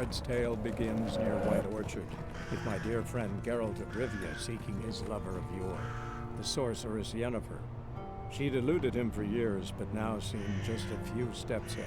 bard's tale begins near White Orchard, with my dear friend Geralt of Rivia seeking his lover of yore, the sorceress Yennefer. She'd eluded him for years, but now seemed just a few steps ahead.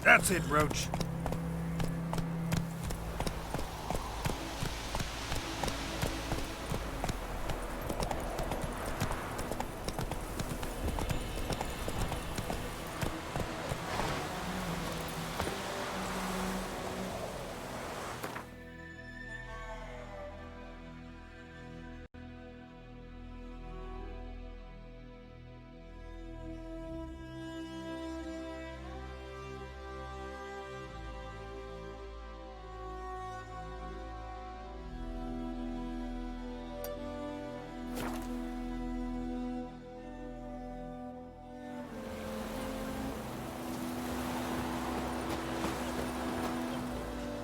That's it, Roach.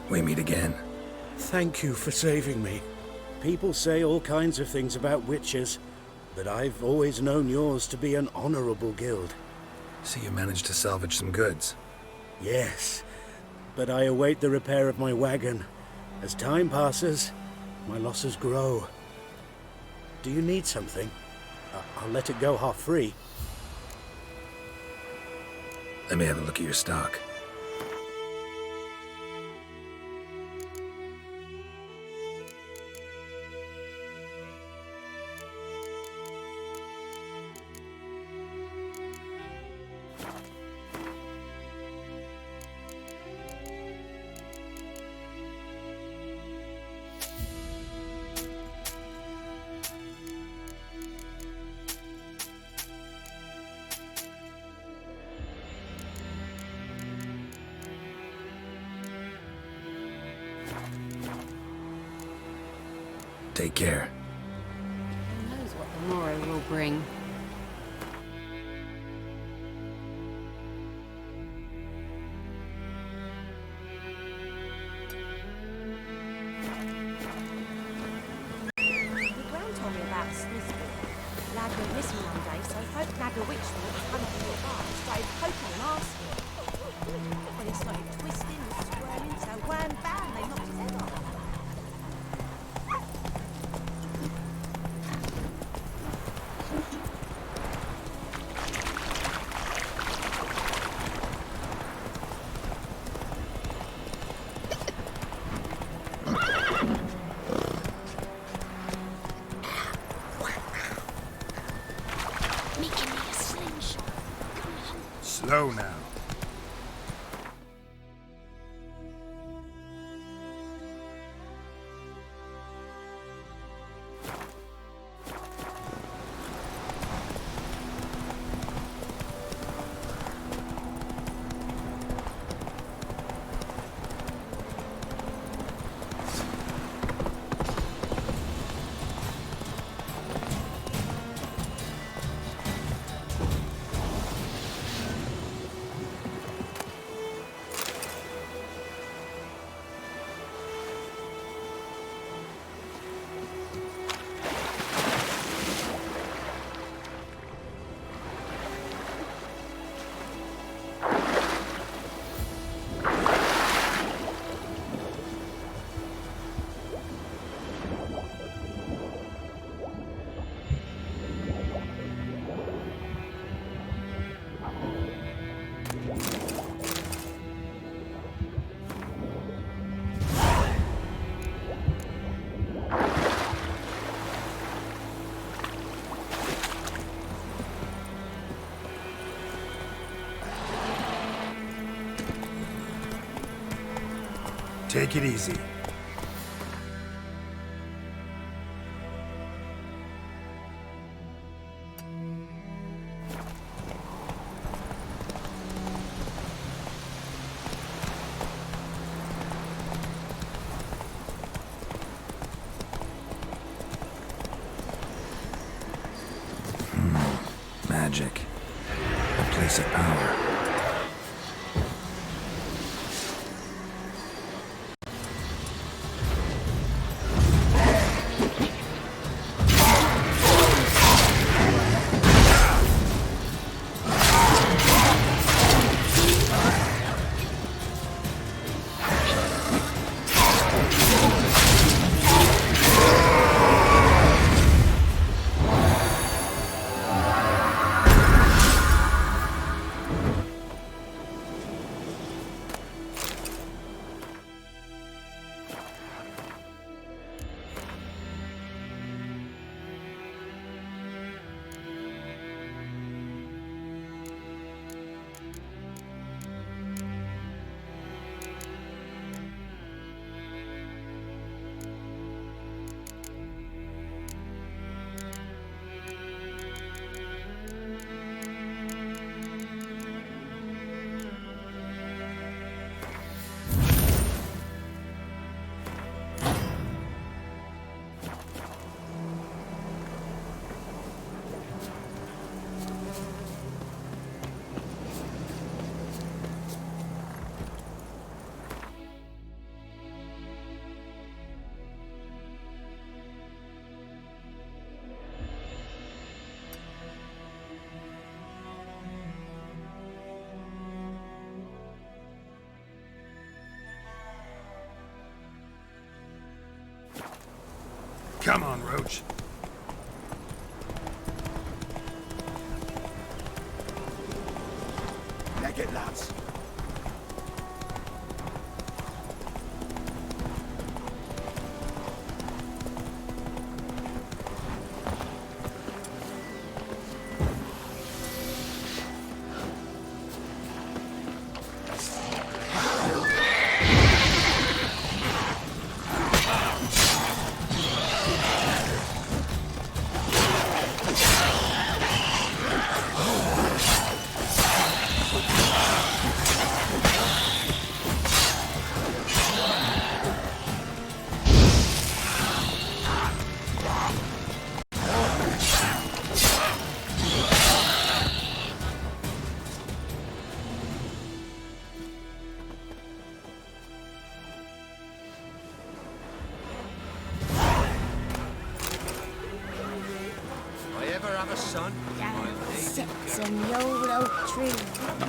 We meet again. Thank you for saving me. People say all kinds of things about witches, but I've always known yours to be an honorable guild. So you managed to salvage some goods? Yes, but I await the repair of my wagon. As time passes, my losses grow. Do you need something? I'll let it go half-free. Let me have a look at your stock. Take care. Who knows what the morrow will bring? The Grand told me about Smithville. Lad went missing one day, so folk nabbed a witch that was come up in your bar and started poking and asking. When he started twisting and swirling, so wham bam, they knocked his head off. Slow now. Take it easy. Magic. A place of power. Come on, Roach. Leg it, lads. Sits in the old oak tree.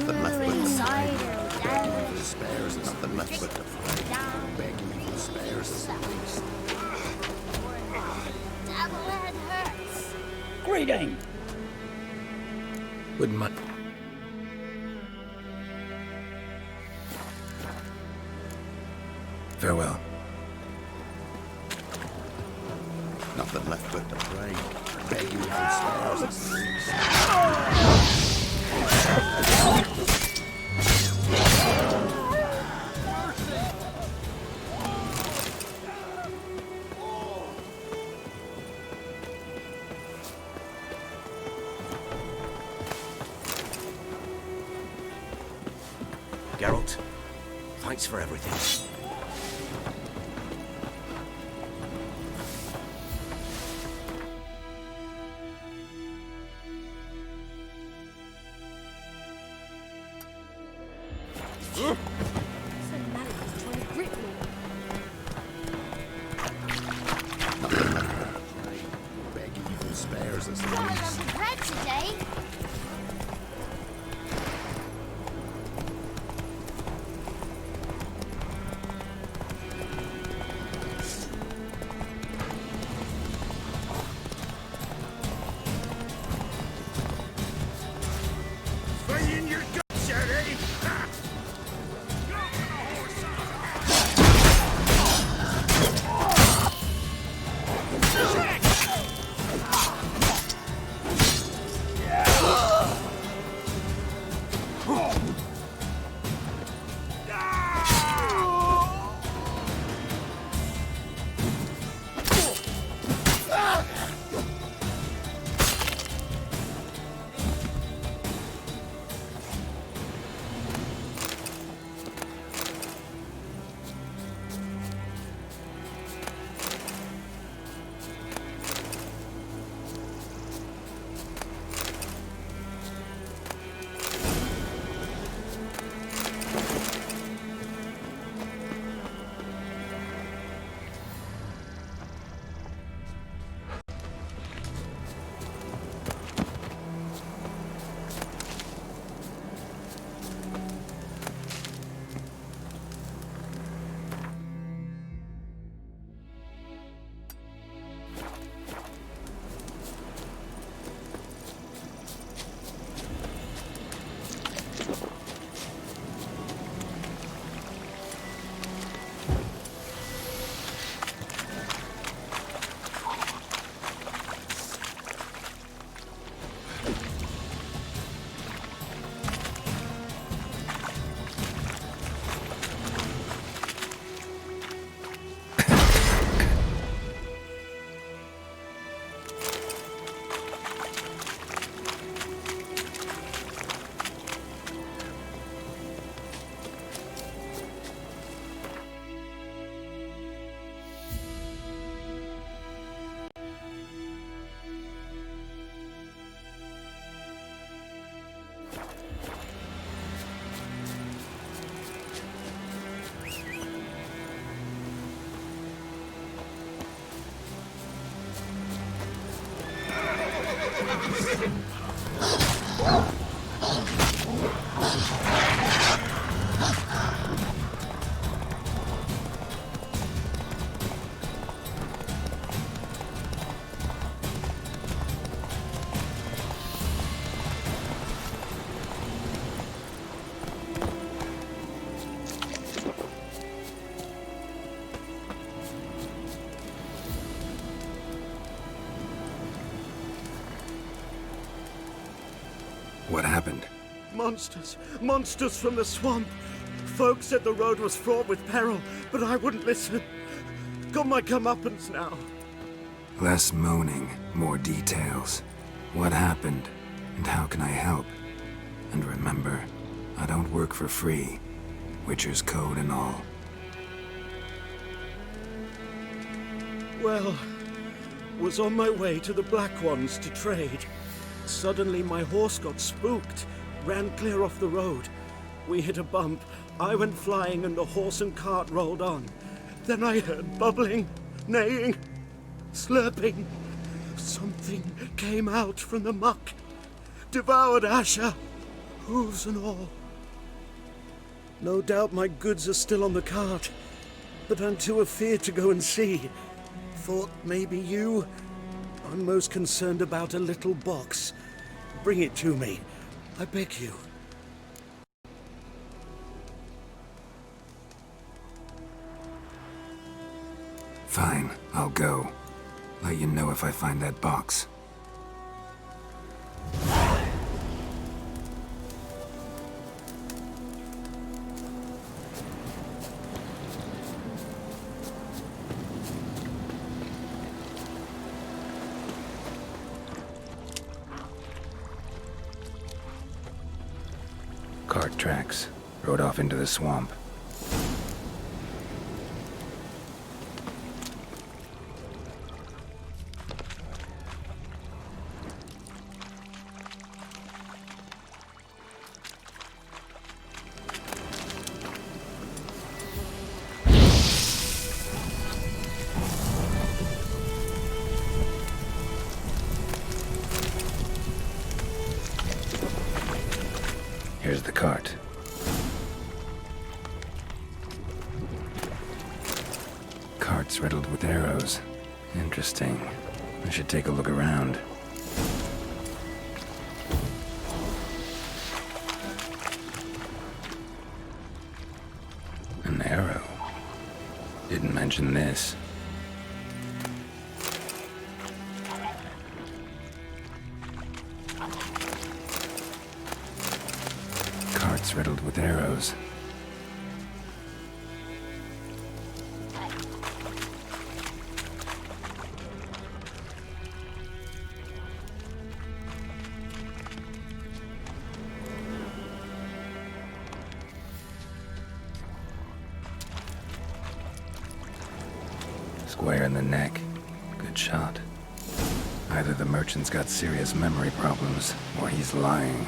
Brewing cider down. Spares, nothing left but the flag. Begging for spares. Double head hurts. Greeting! Wouldn't mind. Farewell. Nothing left but the flag. Begging for spares. Geralt, thanks for everything. What happened? Monsters! Monsters from the swamp! Folks said the road was fraught with peril, but I wouldn't listen. Got my comeuppance now. Less moaning, more details. What happened, and how can I help? And remember, I don't work for free. Witcher's code and all. Well, was on my way to the Black Ones to trade. Suddenly my horse got spooked, ran clear off the road. We hit a bump, I went flying and the horse and cart rolled on. Then I heard bubbling, neighing, slurping. Something came out from the muck, devoured Asher, hooves and all. No doubt my goods are still on the cart, but I'm too afeard to go and see. Thought maybe you... I'm most concerned about a little box. Bring it to me, I beg you. Fine, I'll go. Let you know if I find that box. Cart tracks. Rode off into the swamp. Here's the cart. Cart's riddled with arrows. Interesting. I should take a look around. An arrow. Didn't mention this. Cart's riddled with arrows. Square in the neck. Good shot. Either the merchant's got serious memory problems, or he's lying.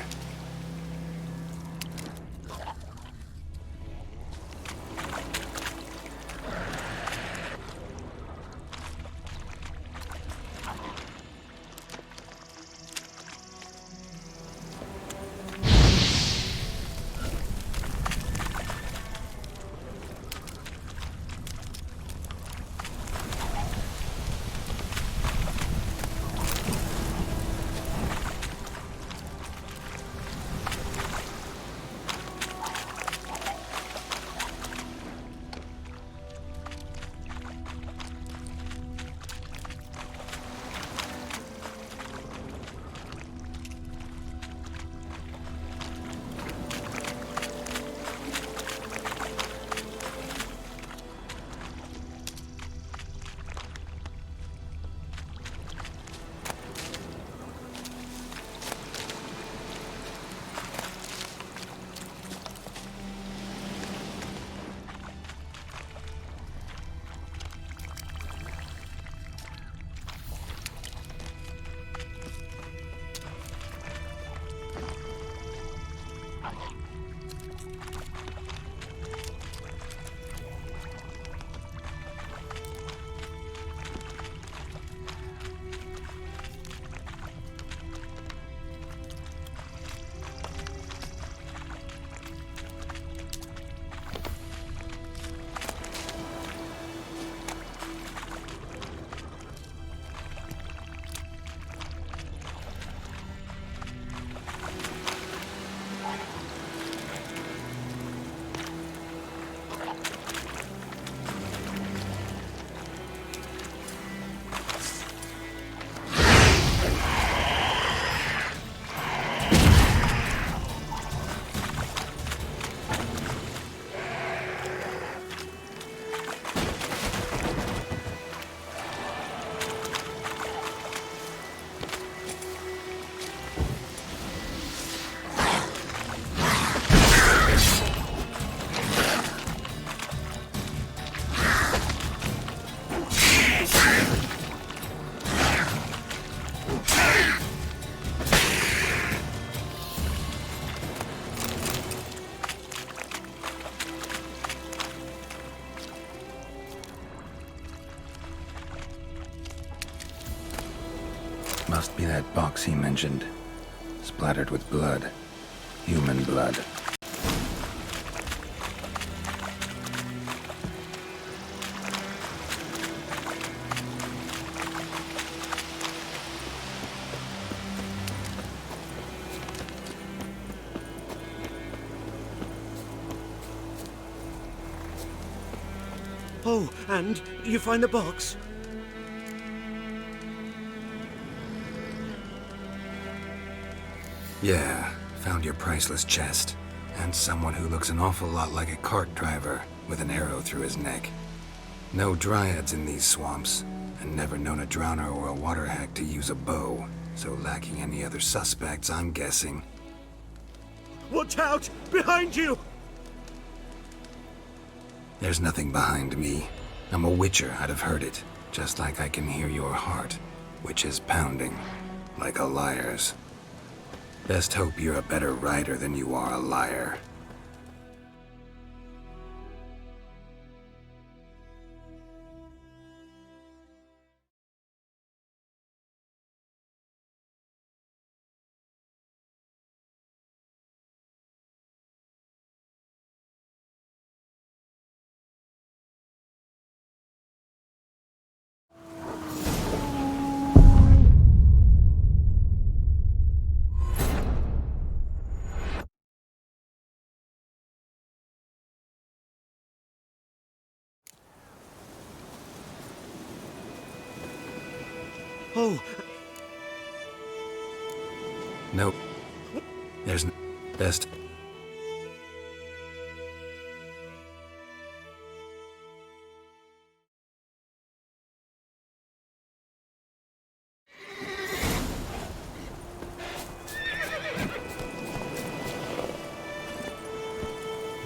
me that box he mentioned. Splattered with blood. Human blood. Oh, and you find the box? Yeah, found your priceless chest. And someone who looks an awful lot like a cart driver with an arrow through his neck. No dryads in these swamps, and never known a drowner or a water hack to use a bow. So lacking any other suspects, I'm guessing. Watch out! Behind you! There's nothing behind me. I'm a witcher, I'd have heard it. Just like I can hear your heart, which is pounding, like a liar's. Best hope you're a better writer than you are a liar. Oh, Nope. There's best.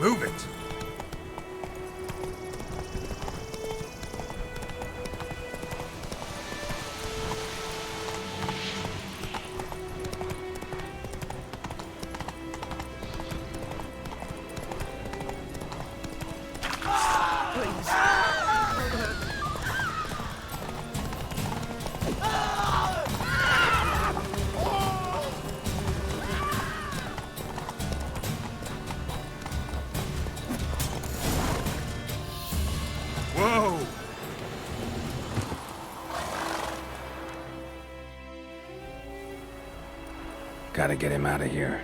Move it! Whoa! Gotta get him out of here.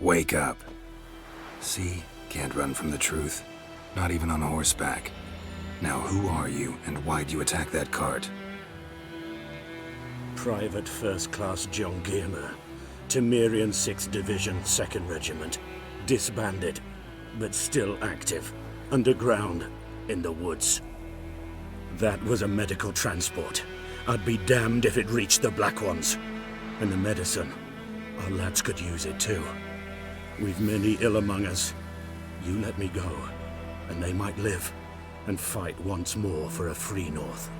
Wake up. See? Can't run from the truth. Not even on horseback. Now who are you, and why'd you attack that cart? Private First Class John Giermer, Temerian 6th Division, 2nd Regiment. Disbanded, but still active. Underground, in the woods. That was a medical transport. I'd be damned if it reached the Black Ones. And the medicine, our lads could use it too. We've many ill among us. You let me go, and they might live, and fight once more for a free North.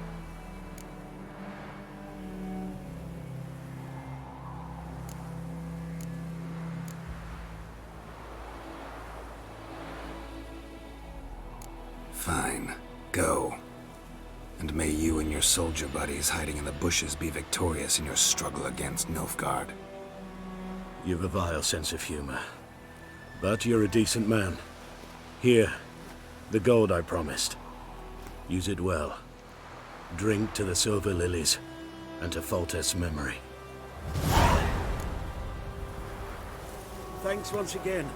Fine. Go. And may you and your soldier buddies hiding in the bushes be victorious in your struggle against Nilfgaard. You've a vile sense of humor. But you're a decent man. Here, the gold I promised. Use it well. Drink to the silver lilies, and to Foltest's memory. Thanks once again.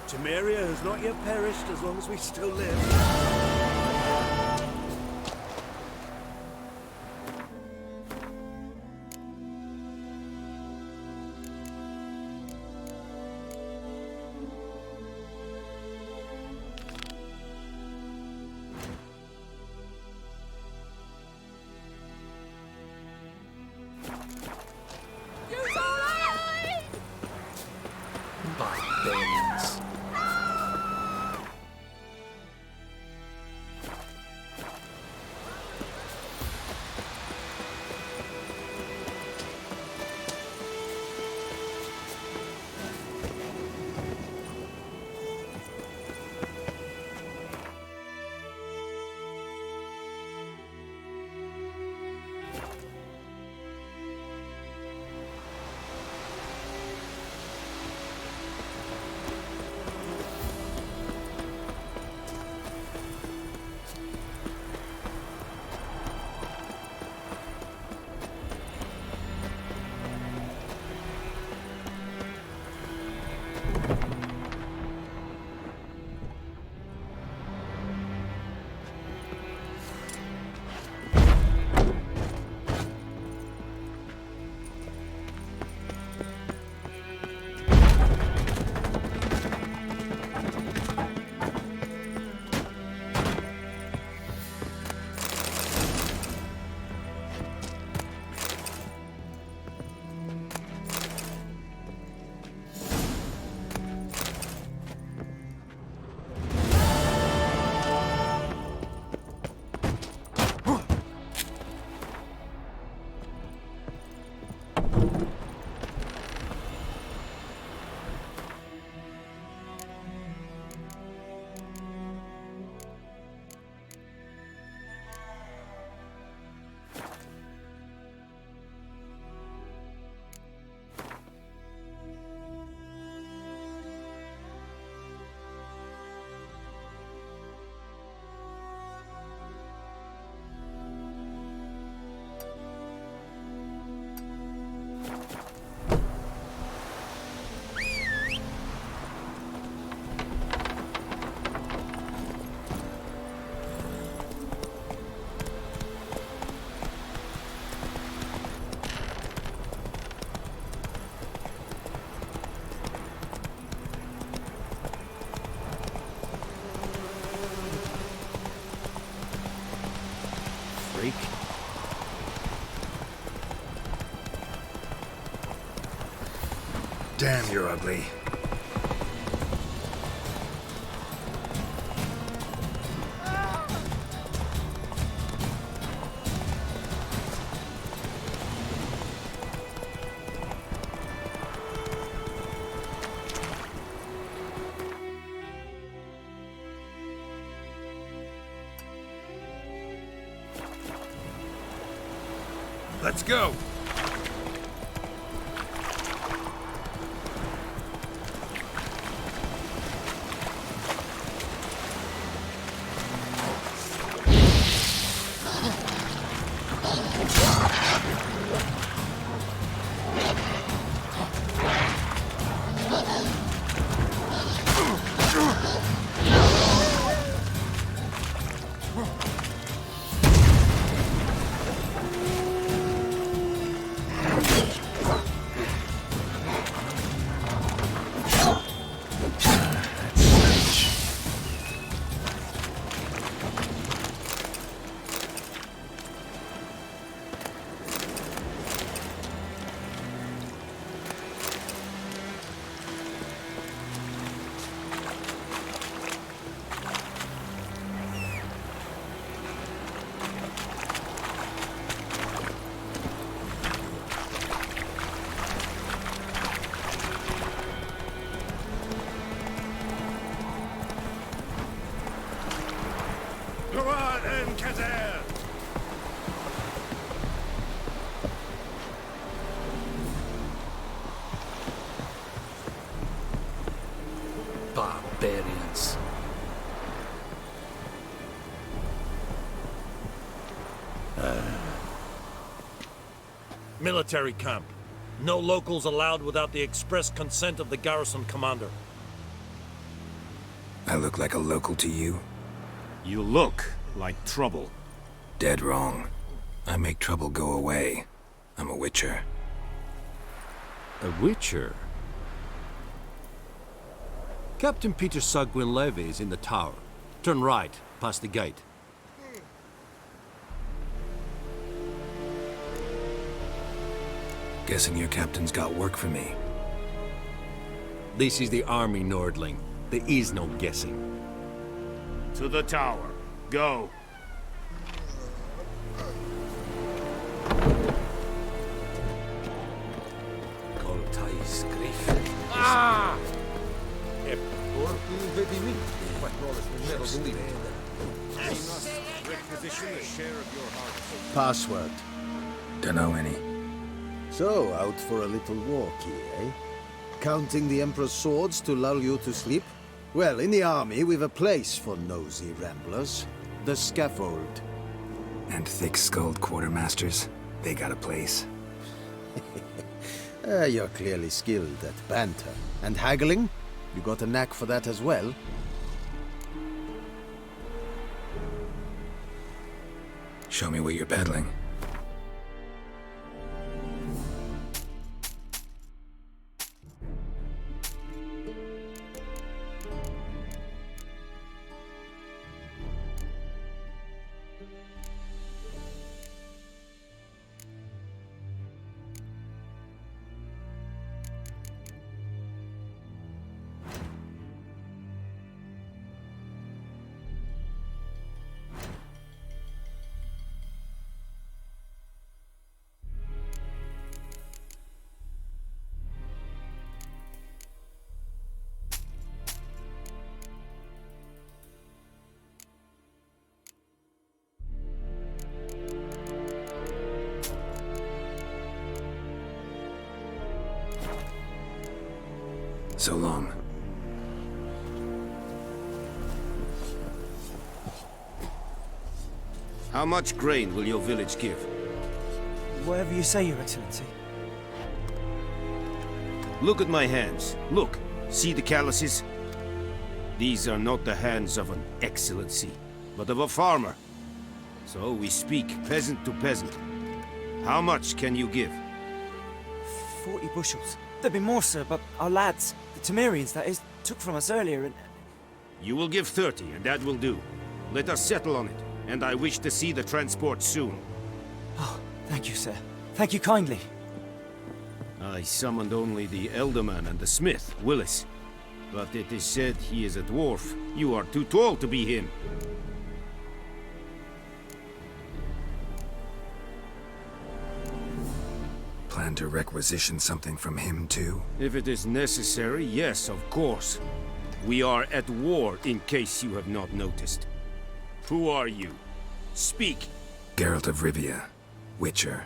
Temeria has not yet perished as long as we still live. Damn, you're ugly. Let's go! Barbarians. Military camp. No locals allowed without the express consent of the garrison commander. I look like a local to you? You look like trouble. Dead wrong. I make trouble go away. I'm a witcher. A witcher? Captain Peter Sagwin Levy is in the tower. Turn right, past the gate. Guessing your captain's got work for me. This is the army, Nordling. There is no guessing. To the tower. Go. Ah! Password. Dunno any. So, out for a little walkie, eh? Counting the Emperor's swords to lull you to sleep? Well, in the army, we've a place for nosy ramblers. The scaffold. And thick-skulled quartermasters, they got a place. You're clearly skilled at banter. And haggling? You got a knack for that as well? Show me what you're peddling. So long. How much grain will your village give? Whatever you say, Your Excellency. Look at my hands. Look. See the calluses? These are not the hands of an excellency, but of a farmer. So we speak peasant to peasant. How much can you give? 40 bushels. There'd be more, sir, but our lads, the Temerians, that is, took from us earlier and... You will give 30, and that will do. Let us settle on it, and I wish to see the transport soon. Oh, thank you, sir. Thank you kindly. I summoned only the Elderman and the smith, Willis. But it is said he is a dwarf. You are too tall to be him. Plan to requisition something from him too? If it is necessary, yes, of course. We are at war, in case you have not noticed. Who are you? Speak! Geralt of Rivia, Witcher.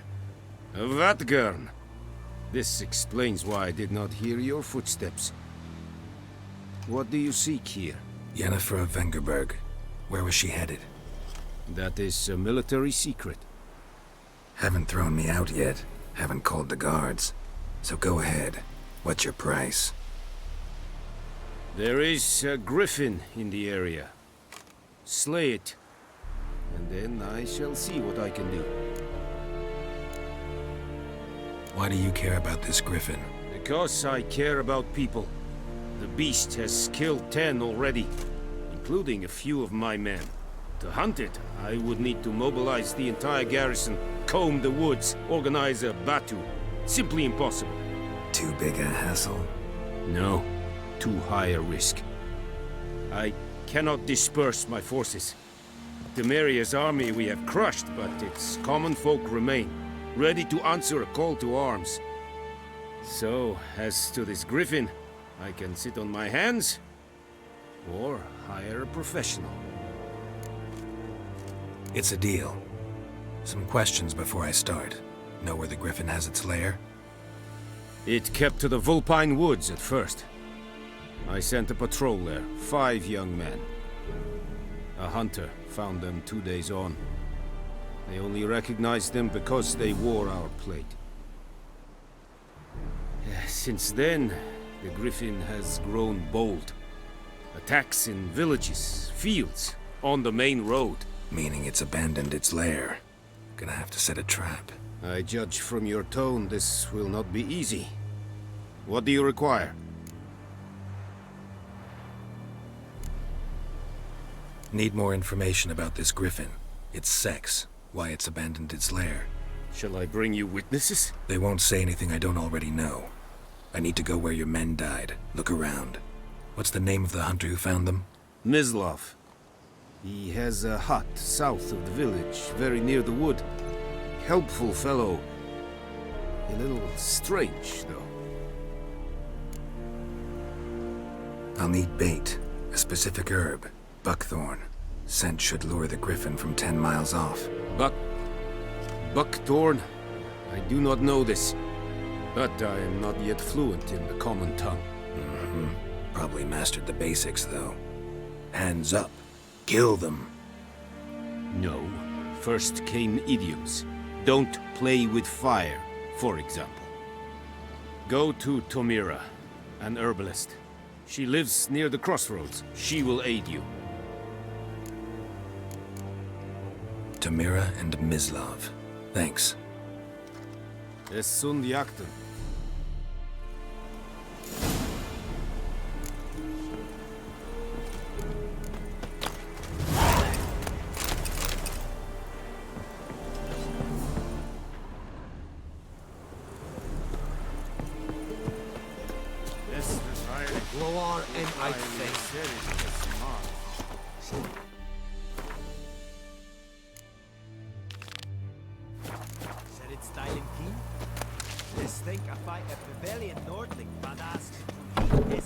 Vatgern. This explains why I did not hear your footsteps. What do you seek here? Yennefer of Vengerberg. Where was she headed? That is a military secret. Haven't thrown me out yet. Haven't called the guards. So go ahead. What's your price? There is a griffin in the area. Slay it. And then I shall see what I can do. Why do you care about this griffin? Because I care about people. The beast has killed 10 already, including a few of my men. To hunt it, I would need to mobilize the entire garrison, comb the woods, organize a batu. Simply impossible. Too big a hassle? No, too high a risk. I cannot disperse my forces. Temeria's army we have crushed, but its common folk remain, ready to answer a call to arms. So, as to this griffin, I can sit on my hands, or hire a professional. It's a deal. Some questions before I start. Know where the griffin has its lair? It kept to the Vulpine Woods at first. I sent a patrol there, 5 young men. A hunter found them 2 days on. They only recognized them because they wore our plate. Since then, the griffin has grown bold. Attacks in villages, fields, on the main road. Meaning it's abandoned its lair. Gonna have to set a trap. I judge from your tone this will not be easy. What do you require? Need more information about this griffin. Its sex, why it's abandoned its lair. Shall I bring you witnesses? They won't say anything I don't already know. I need to go where your men died. Look around. What's the name of the hunter who found them? Mislav. He has a hut south of the village, very near the wood. Helpful fellow. A little strange, though. I'll need bait. A specific herb. Buckthorn. Scent should lure the griffin from 10 miles off. Buckthorn? I do not know this. But I am not yet fluent in the common tongue. Mm-hmm. Probably mastered the basics, though. Hands up. Kill them. No. First came idioms. Don't play with fire, for example. Go to Tomira, an herbalist. She lives near the crossroads. She will aid you. Tomira and Mislav. Thanks. Es sunt jakten. Loar en uitveeg. Zet het stijl in kiem? This think I fight a rebellion Nordling, badass. Yes.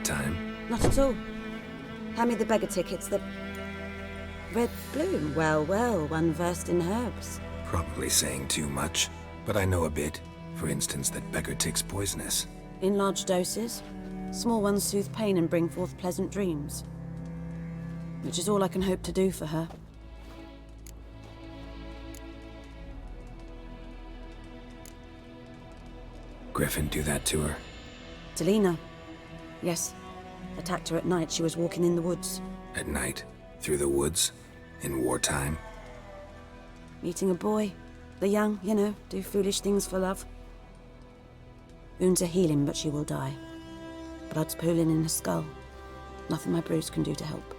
time. Not at all. Hand me the beggar tickets, the... Red bloom. Well, well, one versed in herbs. Probably saying too much, but I know a bit. For instance, that beggar tick's poisonous. In large doses. Small ones soothe pain and bring forth pleasant dreams. Which is all I can hope to do for her. Griffin do that to her? Delina. Yes. Attacked her at night. She was walking in the woods. At night? Through the woods? In wartime? Meeting a boy. The young, you know, do foolish things for love. Wounds are healing, but she will die. Blood's pooling in her skull. Nothing my bruise can do to help.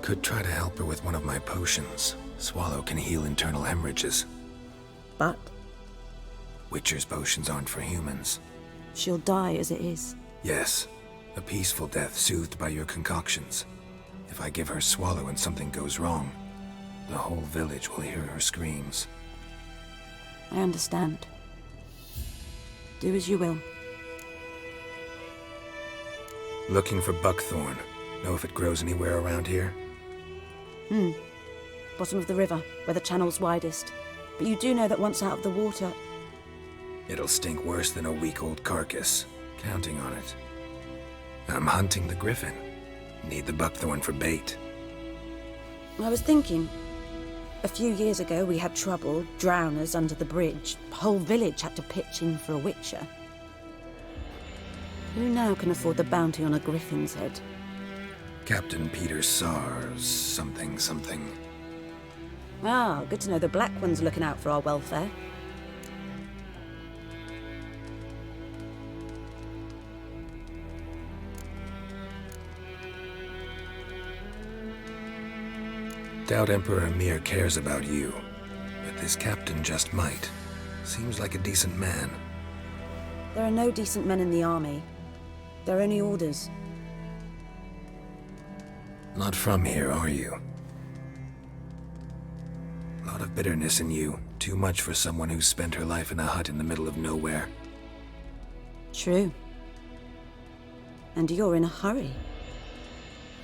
Could try to help her with one of my potions. Swallow can heal internal hemorrhages. But? Witcher's potions aren't for humans. She'll die as it is. Yes. A peaceful death soothed by your concoctions. If I give her Swallow and something goes wrong, the whole village will hear her screams. I understand. Do as you will. Looking for buckthorn. Know if it grows anywhere around here? Bottom of the river, where the channel's widest. But you do know that once out of the water... It'll stink worse than a week-old carcass. Counting on it. I'm hunting the griffin. Need the buckthorn for bait. I was thinking... A few years ago we had trouble, drowners under the bridge. The whole village had to pitch in for a witcher. Who now can afford the bounty on a griffin's head? Captain Peter Sars, something. Ah, good to know the Black One's looking out for our welfare. Doubt Emperor Emir cares about you, but this captain just might. Seems like a decent man. There are no decent men in the army. They're only orders. Not from here, are you? A lot of bitterness in you. Too much for someone who's spent her life in a hut in the middle of nowhere. True. And you're in a hurry.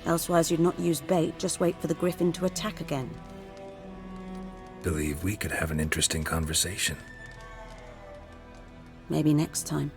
Elsewise you'd not use bait, just wait for the griffin to attack again. Believe we could have an interesting conversation. Maybe next time.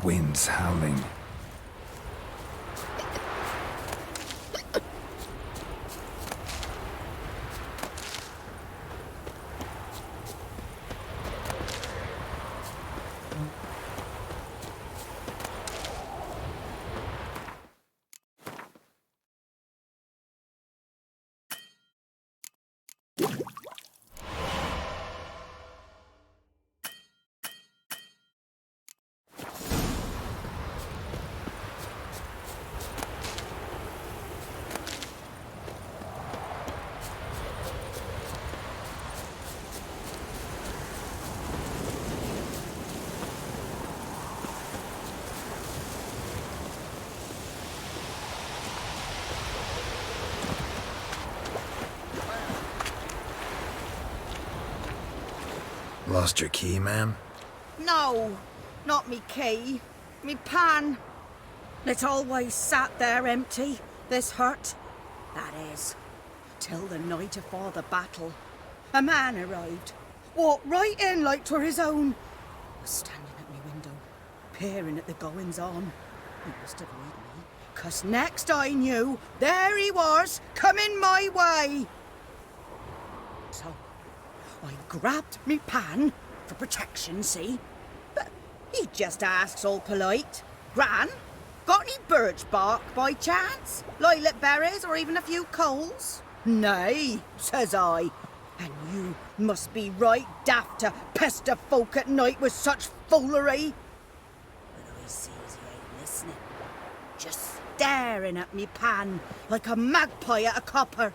Winds howling. Lost your key, ma'am? No, not me key. me pan. It always sat there empty, this hut. That is, till the night afore the battle. A man arrived, walked right in like 'twere his own. Was standing at me window, peering at the goings-on. He must have heard me, 'cause next I knew, there he was, coming my way. So, I grabbed me pan, for protection, see? But he just asks all polite, Gran, got any birch bark by chance? Lilac berries or even a few coals? Nay, says I. And you must be right daft to pester folk at night with such foolery. But I sees he ain't listening. Just staring at me pan like a magpie at a copper.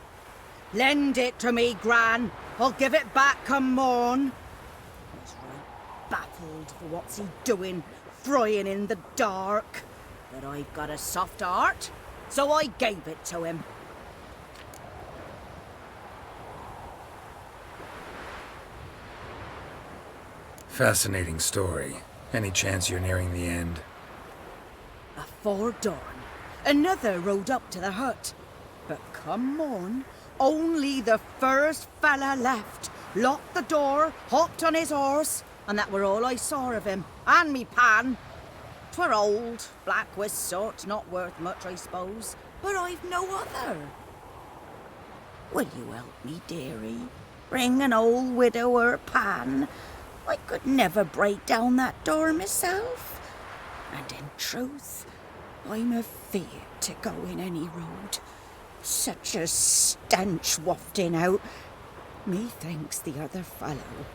Lend it to me, Gran. I'll give it back come morn. I was right baffled for what's he doing, frying in the dark. But I've got a soft heart, so I gave it to him. Fascinating story. Any chance you're nearing the end? Afore dawn, another rode up to the hut. But come morn, only the first fella left, locked the door, hopped on his horse, and that were all I saw of him, and me pan. 'Twere old, black with soot, not worth much, I suppose, but I've no other. Will you help me, dearie? Bring an old widower pan. I could never break down that door myself. And in truth, I'm afeard to go in any road. Such a stench wafting out. Methinks the other fellow,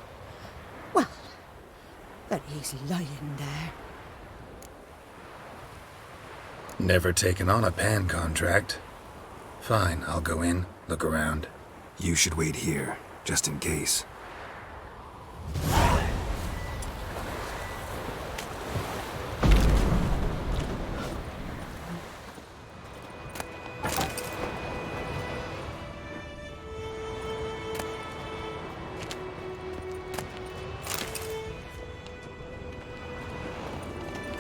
well, that he's lying there. Never taken on a pan contract. Fine, I'll go in, look around. You should wait here, just in case.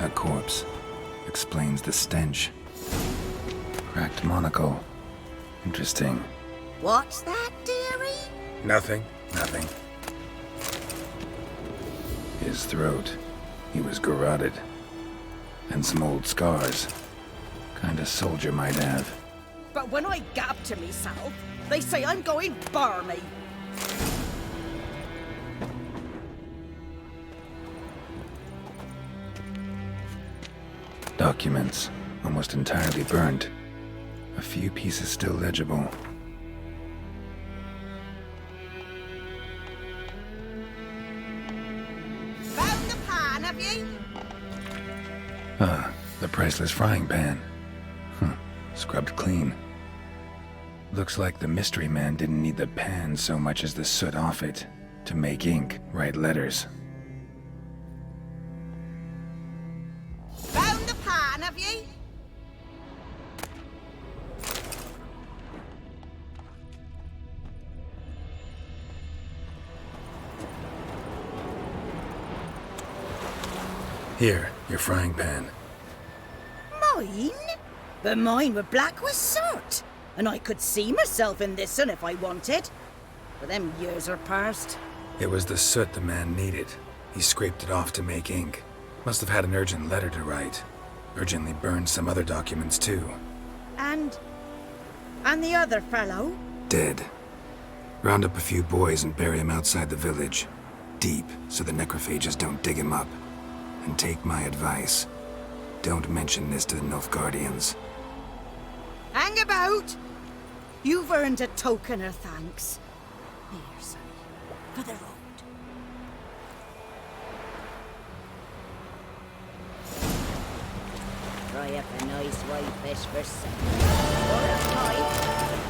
A corpse. Explains the stench. Cracked monocle. Interesting. What's that, dearie? Nothing. His throat. He was garroted. And some old scars. Kinda soldier might have. But when I gab to myself, they say I'm going barmy. Documents. Almost entirely burned. A few pieces still legible. Found the pan, have you? Ah, the priceless frying pan. Scrubbed clean. Looks like the mystery man didn't need the pan so much as the soot off it to make ink, write letters. Found the pan, have you? Here, your frying pan. Mine? But mine were black with soot. And I could see myself in this one if I wanted. But them years are past. It was the soot the man needed. He scraped it off to make ink. Must have had an urgent letter to write. Urgently burned some other documents too. And the other fellow? Dead. Round up a few boys and bury him outside the village. Deep, so the necrophages don't dig him up. And take my advice. Don't mention this to the Nilfgaardians. Hang about! You've earned a token of thanks. Here, sonny, for the road. Try up a nice white fish for supper. Or a pie.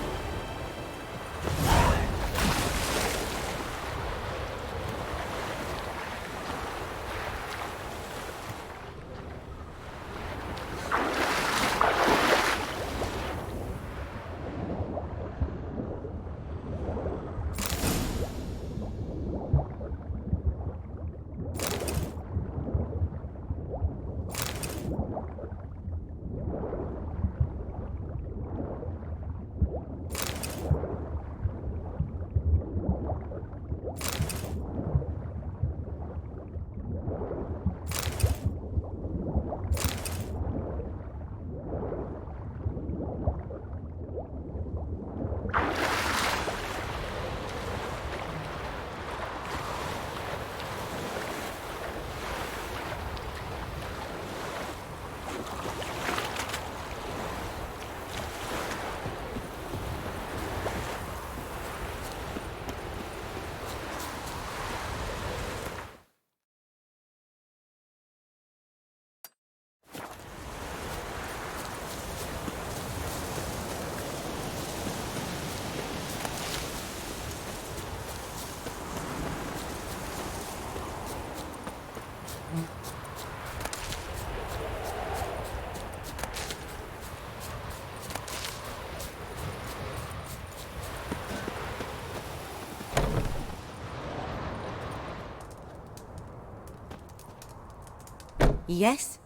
Yes?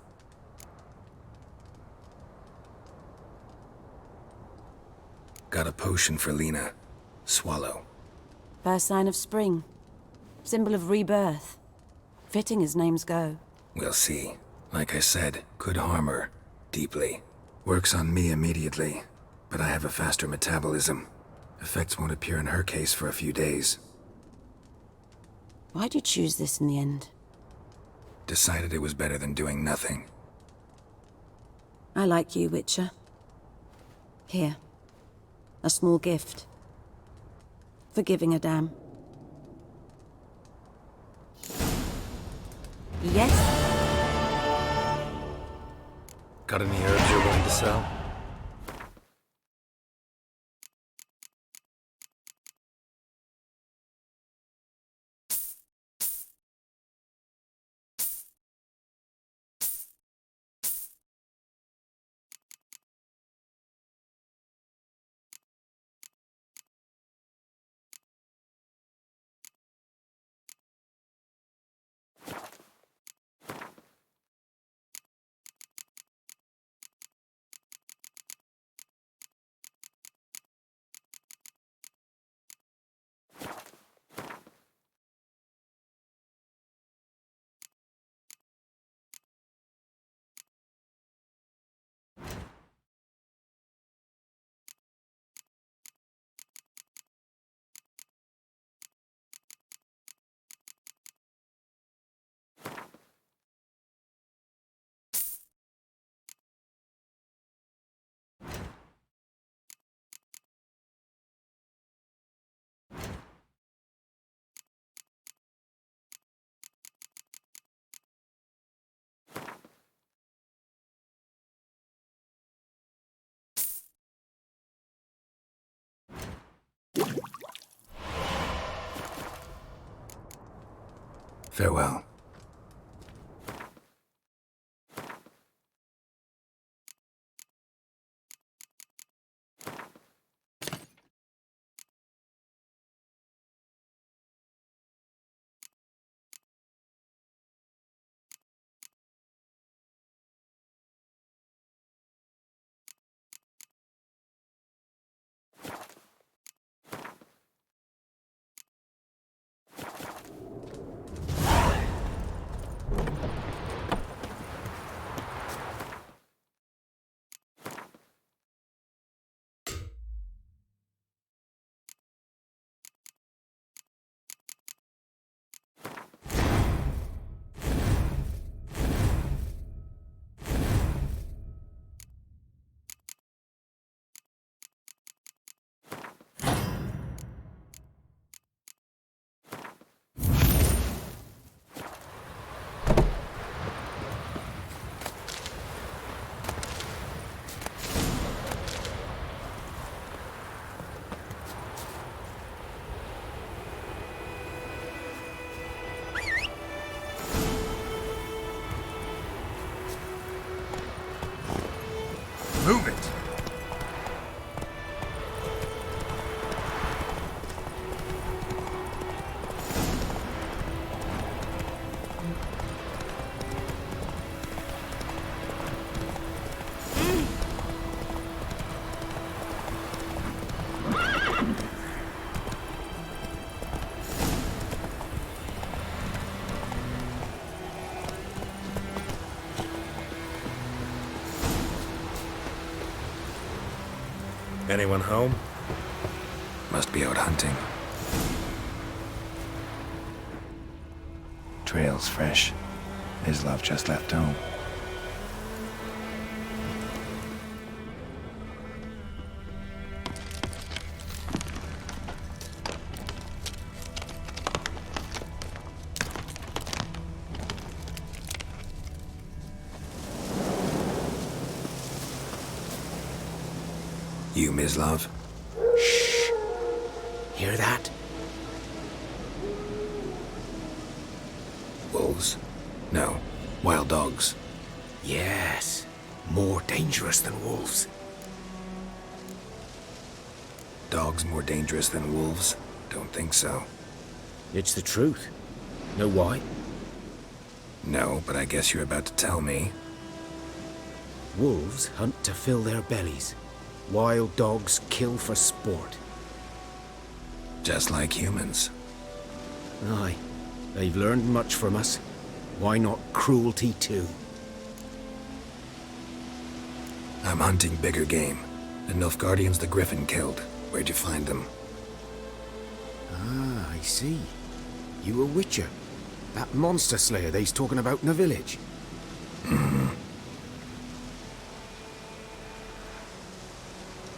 Got a potion for Lena. Swallow. First sign of spring. Symbol of rebirth. Fitting as names go. We'll see. Like I said, could harm her. Deeply. Works on me immediately, but I have a faster metabolism. Effects won't appear in her case for a few days. Why'd you choose this in the end? Decided it was better than doing nothing. I like you, Witcher. Here. A small gift. For giving a damn. Yes? Got any herbs you're willing to sell? Farewell. Move it! Anyone home? Must be out hunting. Trail's fresh. His love just left home. You, Mislav? Shh. Hear that? Wolves? No. Wild dogs. Yes. More dangerous than wolves. Dogs more dangerous than wolves? Don't think so. It's the truth. Know why? No, but I guess you're about to tell me. Wolves hunt to fill their bellies. Wild dogs kill for sport. Just like humans. Aye. They've learned much from us. Why not cruelty too? I'm hunting bigger game. The Nilfgaardians the Griffin killed. Where'd you find them? Ah, I see. You a witcher. That monster slayer they's talking about in the village.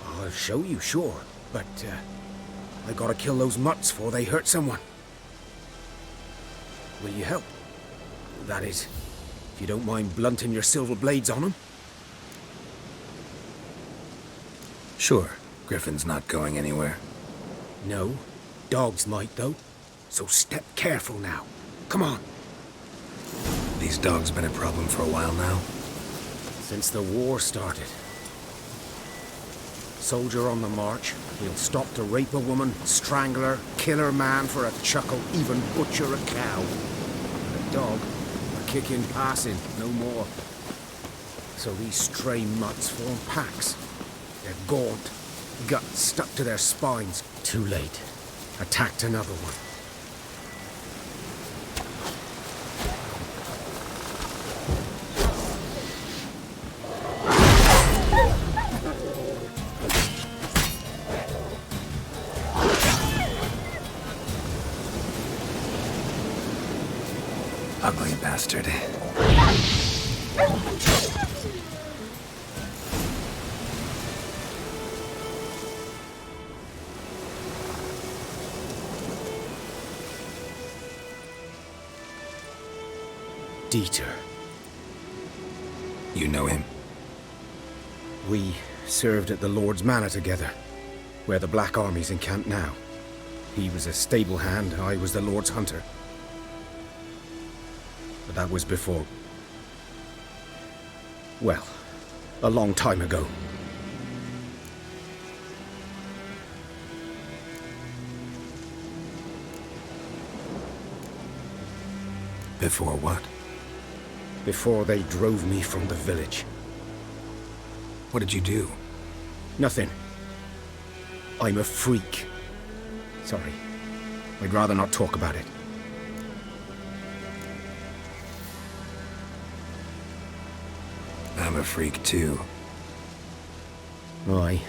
I'll show you, sure. But, I gotta kill those mutts before they hurt someone. Will you help? That is, if you don't mind blunting your silver blades on them. Sure. Griffin's not going anywhere. No. Dogs might, though. So step careful now. Come on. These dogs been a problem for a while now? Since the war started. Soldier on the march, he'll stop to rape a woman, strangle her, kill her man for a chuckle, even butcher a cow. And a dog, a kicking passing, no more. So these stray mutts form packs. They're gaunt, guts stuck to their spines. Too late. Attacked another one. Ugly bastard. Dieter. You know him? We served at the Lord's Manor together, where the Black Army's encamped now. He was a stable hand, I was the Lord's hunter. But that was before... well, a long time ago. Before what? Before they drove me from the village. What did you do? Nothing. I'm a freak. Sorry. I'd rather not talk about it. I'm a freak too. Aye,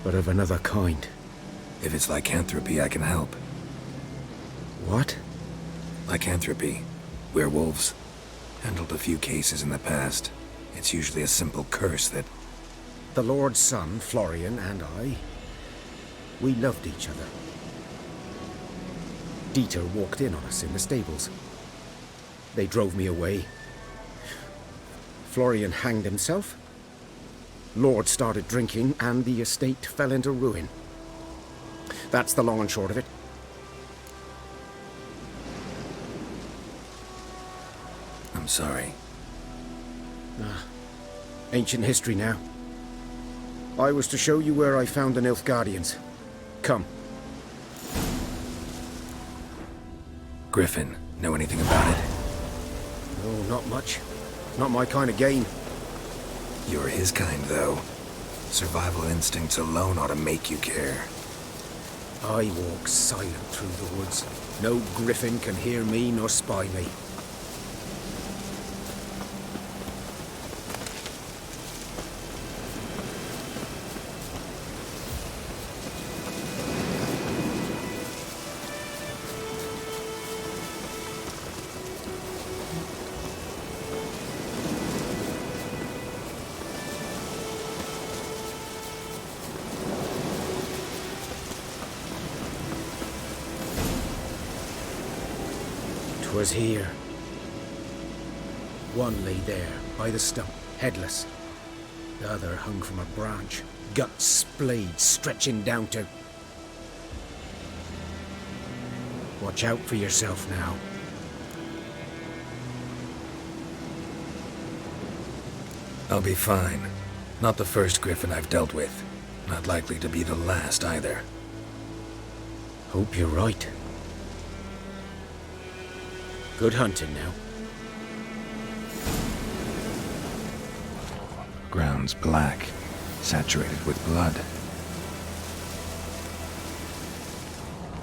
but of another kind. If it's lycanthropy, I can help. What? Lycanthropy. Werewolves. Handled a few cases in the past. It's usually a simple curse that... The Lord's son, Florian, and I, we loved each other. Dieter walked in on us in the stables. They drove me away. Florian hanged himself. Lord started drinking, and the estate fell into ruin. That's the long and short of it. I'm sorry. Ancient history now. I was to show you where I found the Nilfgaardians. Come. Griffin, know anything about it? No, not much. Not my kind of game. You're his kind, though. Survival instincts alone ought to make you care. I walk silent through the woods. No griffin can hear me nor spy me. Was here. One lay there, by the stump, headless. The other hung from a branch, guts splayed, stretching down to... Watch out for yourself now. I'll be fine. Not the first griffin I've dealt with. Not likely to be the last, either. Hope you're right. Good hunting now. Grounds black, saturated with blood.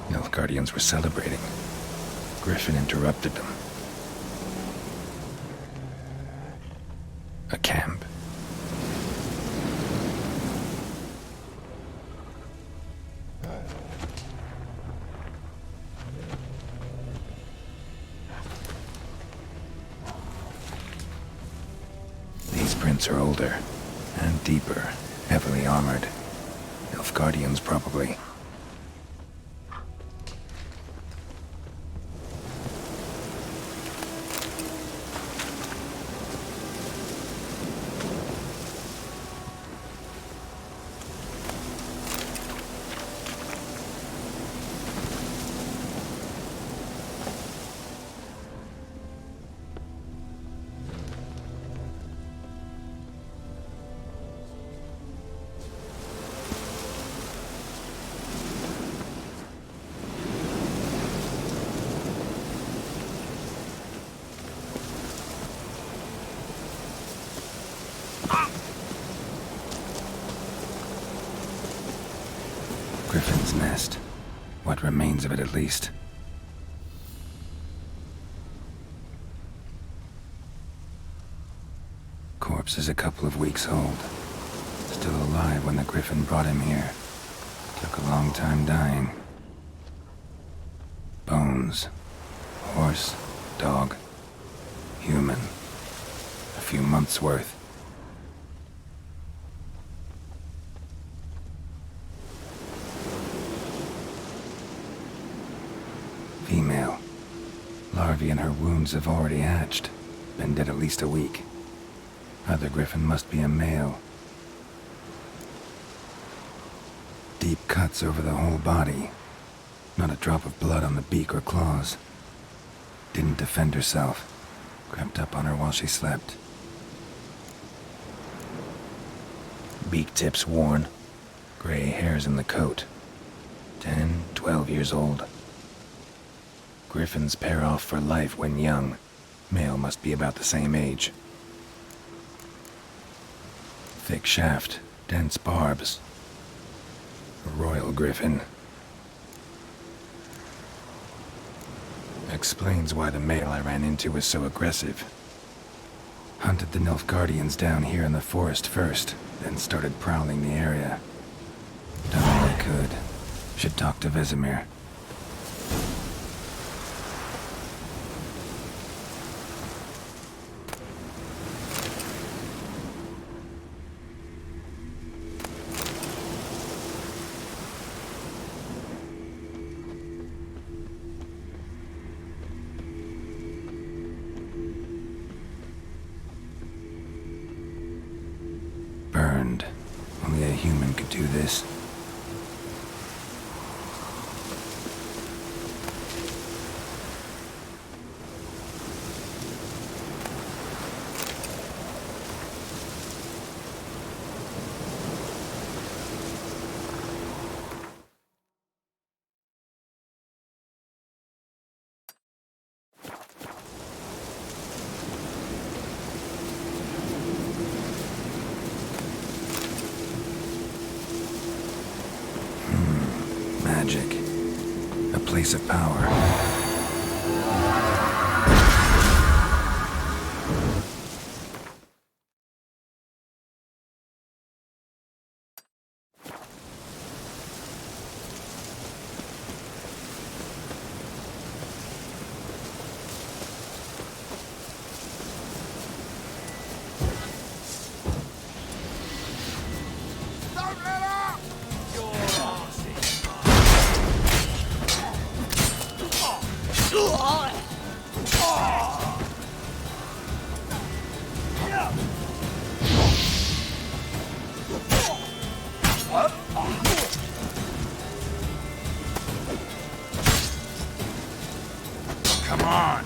Nilfgaardians were celebrating. Griffin interrupted them. A camp. These prints are older and deeper, heavily armored. Nilfgaardians probably. Griffin's nest. What remains of it, at least. Corpse is a couple of weeks old. Still alive when the Griffin brought him here. Took a long time dying. Bones. Horse. Dog. Human. A few months' worth. Female. Larvae in her wounds have already hatched. Been dead at least a week. Other Griffin must be a male. Deep cuts over the whole body. Not a drop of blood on the beak or claws. Didn't defend herself. Crept up on her while she slept. Beak tips worn. Gray hairs in the coat. 10, 12 years old. Griffins pair off for life when young. Male must be about the same age. Thick shaft, dense barbs. A royal griffin. Explains why the male I ran into was so aggressive. Hunted the Nilfgaardians down here in the forest first, then started prowling the area. Done all I could. Should talk to Vesemir. Burned. Only a human could do this. Magic. A place of power. Come on!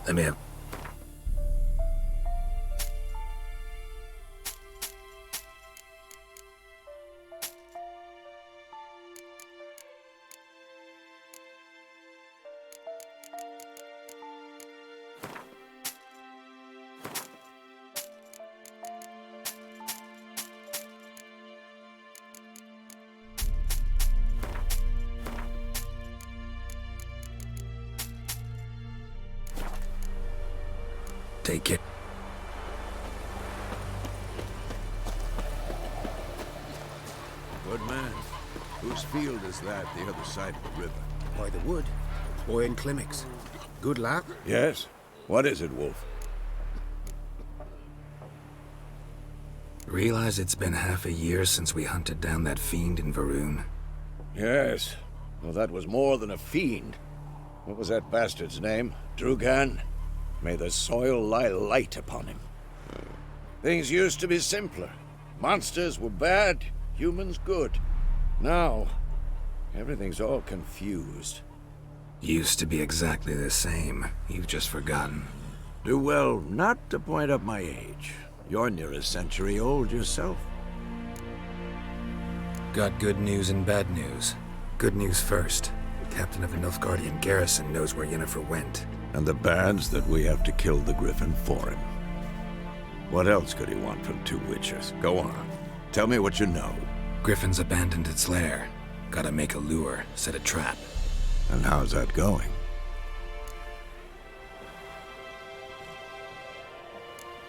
Let me have... Take it. Good man. Whose field is that, the other side of the river? By the wood. Boy in Climmix. Good lad? Yes. What is it, Wolf? Realize it's been half a year since we hunted down that fiend in Varun? Yes. Well, that was more than a fiend. What was that bastard's name? Drugan? May the soil lie light upon him. Things used to be simpler. Monsters were bad, humans good. Now, everything's all confused. Used to be exactly the same. You've just forgotten. Do well not to point up my age. You're near a century old yourself. Got good news and bad news. Good news first. Captain of the Nilfgaardian garrison knows where Yennefer went. And the bad's that we have to kill the Griffin for him. What else could he want from two witchers? Go on. Tell me what you know. Griffin's abandoned its lair. Gotta make a lure, set a trap. And how's that going?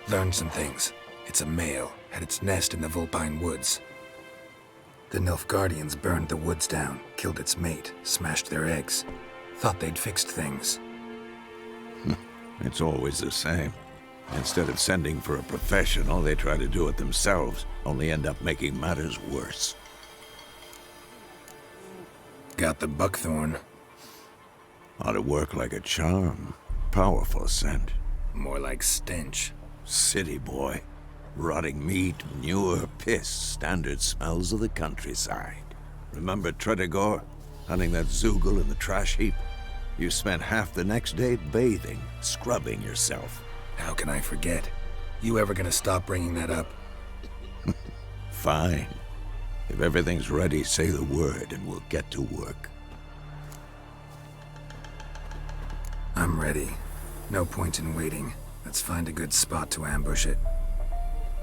Learned some things. It's a male, had its nest in the Vulpine Woods. The Nilfgaardians burned the woods down, killed its mate, smashed their eggs. Thought they'd fixed things. It's always the same. Instead of sending for a professional, they try to do it themselves, only end up making matters worse. Got the buckthorn. Ought to work like a charm. Powerful scent. More like stench. City boy. Rotting meat, manure, piss, standard smells of the countryside. Remember Tredegor? Hunting that Zoogle in the trash heap? You spent half the next day bathing, scrubbing yourself. How can I forget? You ever gonna stop bringing that up? Fine. If everything's ready, say the word and we'll get to work. I'm ready. No point in waiting. Let's find a good spot to ambush it.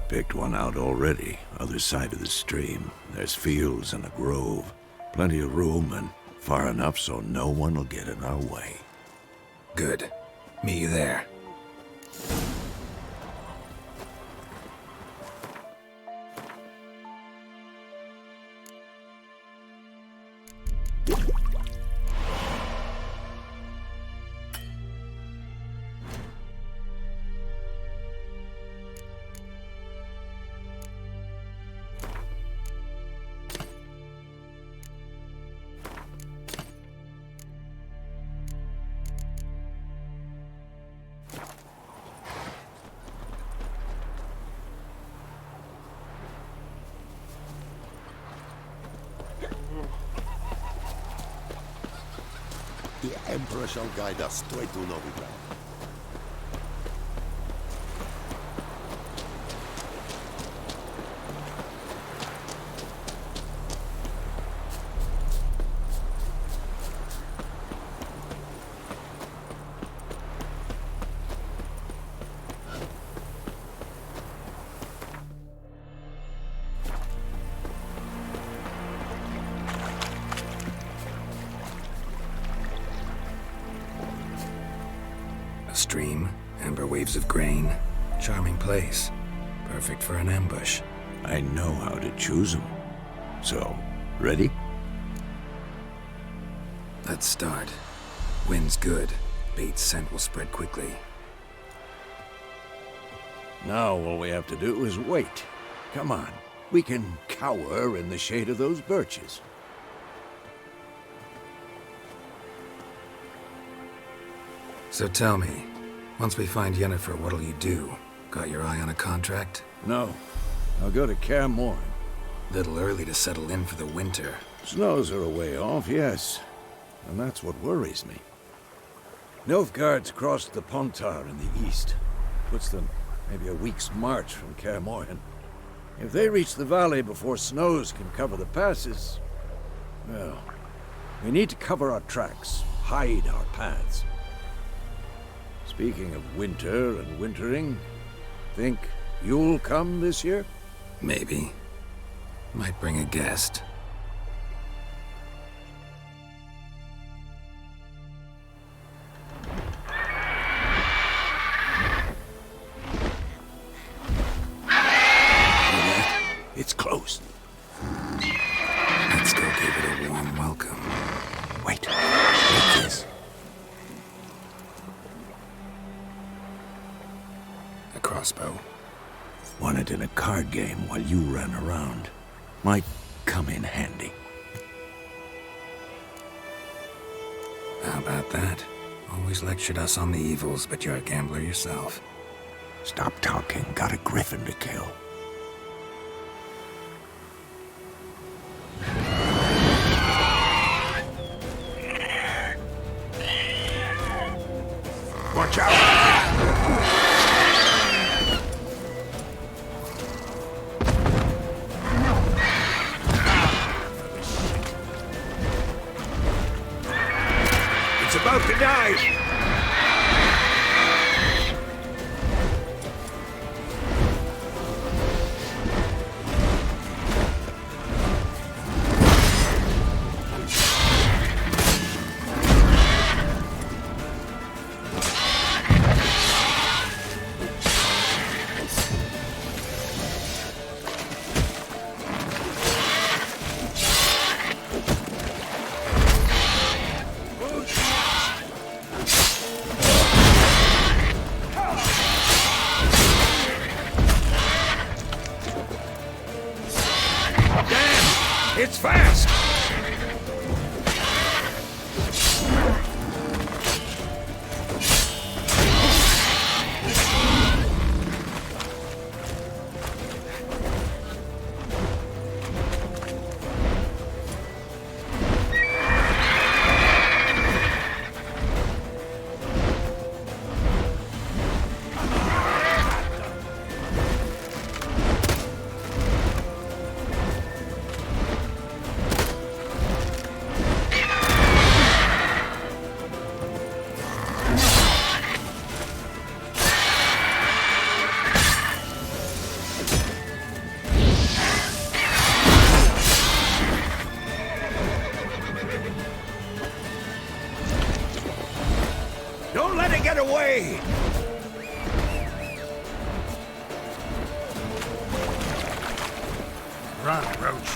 Picked one out already, other side of the stream. There's fields and a grove. Plenty of room and far enough so no one will get in our way. Good. Meet you there. The Emperor shall guide us straight to Novigrad. Stream, amber waves of grain. Charming place. Perfect for an ambush. I know how to choose them. So, ready? Let's start. Wind's good. Bait's scent will spread quickly. Now all we have to do is wait. Come on. We can cower in the shade of those birches. So tell me, once we find Yennefer, what'll you do? Got your eye on a contract? No. I'll go to Kaer Morhen. Little early to settle in for the winter. Snows are a way off, yes. And that's what worries me. Nilfgaard's crossed the Pontar in the east. Puts them maybe a week's march from Kaer Morhen. If they reach the valley before snows can cover the passes, well, we need to cover our tracks, hide our paths. Speaking of winter and wintering, think you'll come this year? Maybe. Might bring a guest. It's close. Let's go give it a warm welcome. Wait. Take this. A crossbow. Won it in a card game while you ran around. Might come in handy. How about that? Always lectured us on the evils, but you're a gambler yourself. Stop talking. Got a griffin to kill. Watch out! It's about to die! It's fast! Don't let it get away! Run, Roach.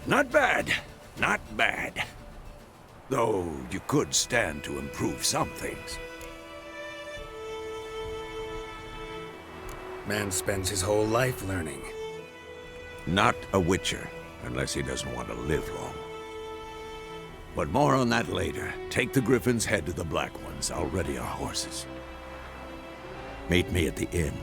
Not bad. Not bad. Though you could stand to improve some things. Man spends his whole life learning. Not a witcher, unless he doesn't want to live long. But more on that later. Take the Griffin's head to the Black Ones. I'll ready our horses. Meet me at the inn.